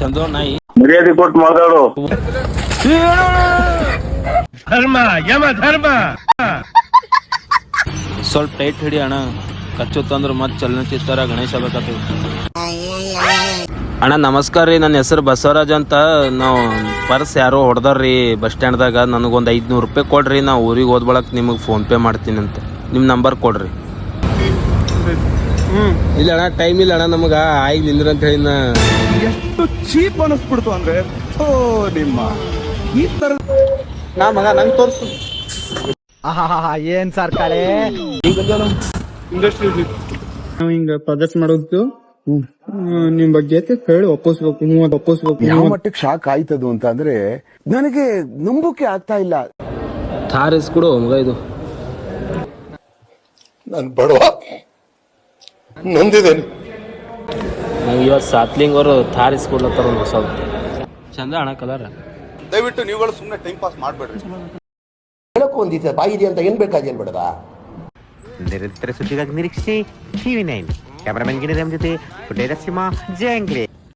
ಚಂದೋ ನಾಯಿ ಮರ್ಯಾದೆ ಕೊಟ್ಟು ಮಾತಾಡು. ಧರ್ಮ ಯಮ ಧರ್ಮ. ಸ್ವಲ್ಪ ಟೈಟ್ ಹಿಡಿ ಅಣ್ಣ, ಕಚ್ಚುತ್ತಂದ್ರೆ ಮತ್ತೆ ಚಲನಚಿತ್ರ ಗಣೇಶ ಬೇಕತ್ತದ. ಅಣ್ಣ ನಮಸ್ಕಾರ ರೀ, ನನ್ನ ಹೆಸರು ಬಸವರಾಜ್ ಅಂತ. ನಾವು ಪರ್ಸ್ ಯಾರೋ ಹೊಡೆದಾರ್ರಿ ಬಸ್ ಸ್ಟ್ಯಾಂಡ್ದಾಗ. ನನಗೊಂದು 500 ರೂಪಾಯಿ ಕೊಡ್ರಿ, ನಾ ಊರಿಗೆ ಹೋದ್ಬಳಕ್ಕೆ ನಿಮಗೆ ಫೋನ್ಪೇ ಮಾಡ್ತೀನಿ ಅಂತ. ನಿಮ್ಮ ನಂಬರ್ ಕೊಡ್ರಿ. ಇಲ್ಲ ಅಣ್ಣ, ಟೈಮ್ ಇಲ್ಲ ಅಣ್ಣ ನಮಗೆ, ಆಗಿಲ್ಲ ಅಂತ ಹೇಳಿ ನಾ. ಎಷ್ಟು ಚೀಪ್ ಅನಿಸ್ಬಿಡ್ತು ಅಂದ್ರೆ ನಿಮ್ಮ ಈ ತರ ನಾ ಮಗ ನಂಗೆ ತೋರಿಸು. ಏನ್ ಸರ್ ಕಳೆ ಇಂಡಸ್ಟ್ರಿ ನಾವು ಹಿಂಗ ಪ್ರದರ್ಶನ ಮಾಡೋದು ನಿಮ್ ಬಗ್ಗೆ ಹೇಳಿ ಒಪ್ಪಿಸ್ಬೇಕು. ಯಾವ ಮಟ್ಟಕ್ಕೆ ಶಾಕ್ ಆಯ್ತದು ಅಂತ ಅಂದ್ರೆ ನನಗೆ ನಂಬೋಕೆ ಆಗ್ತಾ ಇಲ್ಲ. ಥಾರ್ ಇಸ್ಕೊಡು ಮಗ, ಇದು ನಾನು ಬಡವ ನೊಂದಿದ್ದೇನೆ. ಇವತ್ತು ಸಾತ್ಲಿಂಗ್ ಅವರು ಥಾರ್ ಇಸ್ಕೊಡ್ಲತ್ತಾರ ಒಂದು ಹೊಸದು. ಚಂದ ಅಣ್ಣ ಕಲರ್. ದಯವಿಟ್ಟು ನೀವುಗಳು ಸುಮ್ಮನೆ ಟೈಮ್ ಪಾಸ್ ಮಾಡಬೇಡ್ರಿ. ಹೇಳಕ್ಕೂ ಒಂದಿದೆ ಬಾಯಿದೆ ಅಂತ ಏನ್ ಬೇಕಾದೇನ್ ಬೇಡವಾ. ನಿರಂತರ ಸುದ್ದಿಗಾಗಿ ನಿರೀಕ್ಷಿಸಿ TV9. ಕ್ಯಾಮರಾಮನ್ ಗಿಣಿ ಜೊತೆ ಪುಟ್ಟೇರ ಸಿಂಹ ಜಯಂಗ್ರೆ.